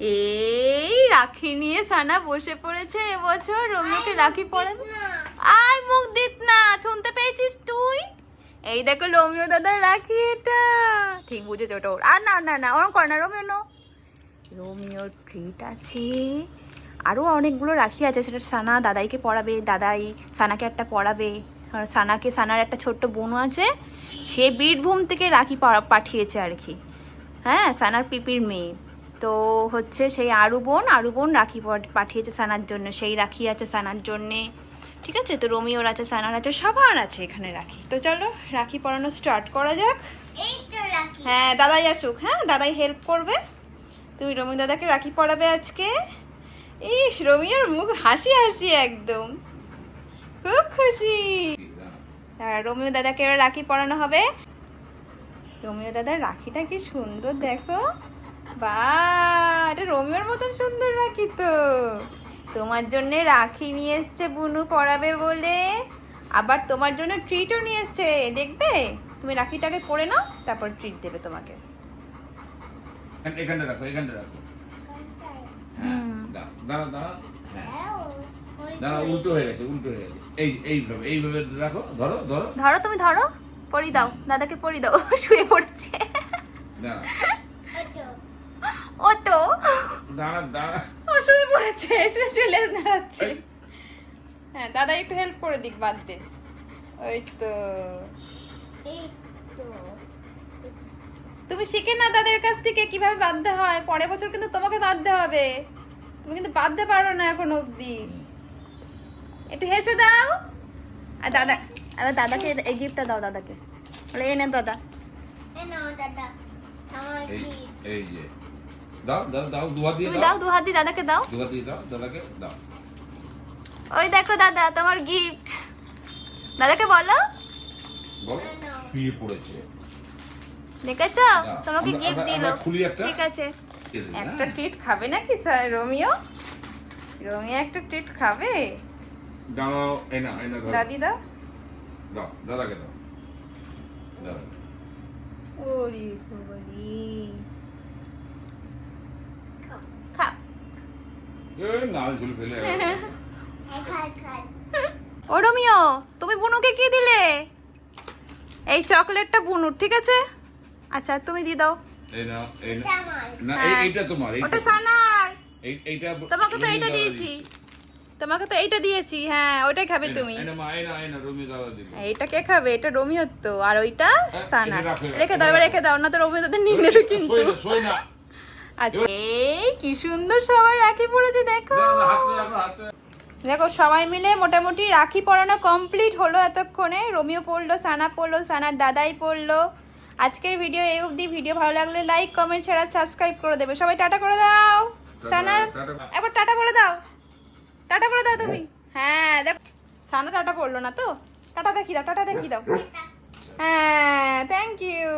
এই রাখি নিয়ে সানা বসে পড়েছে এবছর রোমিওকে রাখি পরাবে। আর মুখ দিত না, শুনতে পেয়েছিস তুই? এই দেখো রোমিও দাদার রাখি, এটা ঠিক বুঝেছে ওটা ওর। আর না না না ওরকম করে না রোমিও, নো। রোমিওর ট্রিট আছে, আরও অনেকগুলো রাখি আছে, সেটা সানা দাদাইকে পরাবে, দাদাই সানাকে একটা পরাবে। আর সানার একটা ছোট্ট বোনও আছে, সে বীরভূম থেকে রাখি পাঠিয়েছে আর কি। হ্যাঁ, সানার পিপির মেয়ে তো হচ্ছে সেই আরু বোন রাখি পাঠিয়েছে সানার জন্য, সেই রাখি আছে সানার জন্যে। ঠিক আছে, তো রোমিওর আছে, সানার আছে, সবার আছে এখানে রাখি। তো চলো রাখি পরানো স্টার্ট করা যাক। হ্যাঁ দাদাই আসুক, হ্যাঁ দাদাই হেল্প করবে। তুমি রোমিও দাদাকে রাখি পরাবে আজকে। ইস, রোমিওর মুখ হাসি হাসি একদম, খুব খুশি। রোমিও দাদাকে এবার রাখি পরানো হবে। রোমিও দাদার রাখিটা কি সুন্দর দেখো, বাহ, এটা রোমিওর মতন সুন্দর রাখি তো। তোমার জন্য রাখি নিয়ে এসছে বুনু পরাবে বলে, আবার তোমার জন্য ট্রিটও নিয়ে এসছে, দেখবে? তুমি রাখিটাকে পরে নাও, তারপর ট্রিট দেবে তোমাকে। এখানটা রাখো, এখানটা রাখো। দাঁড়া দাঁড়া, হ্যাঁ দাঁড়া, উল্টো হয়ে গেছে, উল্টো হয়ে গেছে। এইভাবে রাখো, ধরো ধরো ধরো, তুমি ধরো, পরি দাও দাদাকে, পরি দাও। শুয়ে পড়ছে। দাঁড়া, ও তো দাঁড়া দাঁড়া, ও শুয়ে পড়েছে, শুয়ে লেজ নাড়াচ্ছে। হ্যাঁ দাদা একটু হেল্প করে দিক, বাঁধতে। ওই তো, তুমি শিখে না দাদার কাছ থেকে কিভাবে বাঁধতে হয়, পরের বছর কিন্তু তোমাকে বাঁধতে হবে, তুমি কিন্তু বাঁধতে পারো না এখন অবধি। একটু হেসে দাও। আর দাদা, আরে দাদাকে এই গিফটটা দাও দাদাকে, বলে এনে দাদা। এই যে দাও দাও দাও, দুহাত দিয়ে তুমি দাও, দাও, দু হাত দিয়ে দাদাকে দাও। দুহাত দিয়ে দাও, দাদাকে দাও। ওই দেখো দাদা তোমার গিফট, দাদাকে বলো। বলো, শুয়ে পড়েছে। দেখেছো, তোমাকে গিফট দিল। খুলি একটা, ঠিক আছে, একটা ট্রিট খাবে নাকি স্যার রোমিও? রোমিও একটা ট্রিট খাবে। দাও, এনা এনা ধরো, দাদি দাও, দাও দাদাকে দাও, দাও। ওরে বাবারে, খা। এই নাল ঝুল ফেলে ও রোমিও, তুমি বুনুকে কি দিলে? এই চকলেটটা বুনুর, ঠিক আছে? আচ্ছা তুমি দিয়ে দাও। এই না, এই না, এইটা তোমার, ওটা সানার। এইটা তোমাকে তো এইটা দিয়েছি, তোমাকে তো এইটা দিয়েছি। হ্যাঁ ওটাই খাবে তুমি। এই না মা, এই না, এই না, রোমিও দাদা দিল। এইটা কে খাবে? এটা রোমিও তো, আর ওইটা সানার। এটা রাখো, রেখে দাও, এবার রেখে দাও, না তো রোমিও তাদের নিয়ে নেবে কিন্তু। সই না। আচ্ছা, এই কি সুন্দর সবাই রাখি পড়েছে দেখো। হাতে রাখো, হাতে। দেখো সবাই মিলে মোটামুটি রাখি পরানো কমপ্লিট হলো এতক্ষণে। রোমিও পড়লো, সানা পড়লো, সানার দাদাই পড়লো। আজকের ভিডিও এই অবধি। ভিডিও ভালো লাগলে লাইক, কমেন্ট, শেয়ার, সাবস্ক্রাইব করে দেবে। সবাই টাটা করে দাও। সানার একবার টাটা করে দাও, টাটা করে দাও তুমি। হ্যাঁ দেখো সানা টাটা পড়লো না তো, টাটা দেখি দাও, টাটা দেখি দাও। হ্যাঁ থ্যাংক ইউ।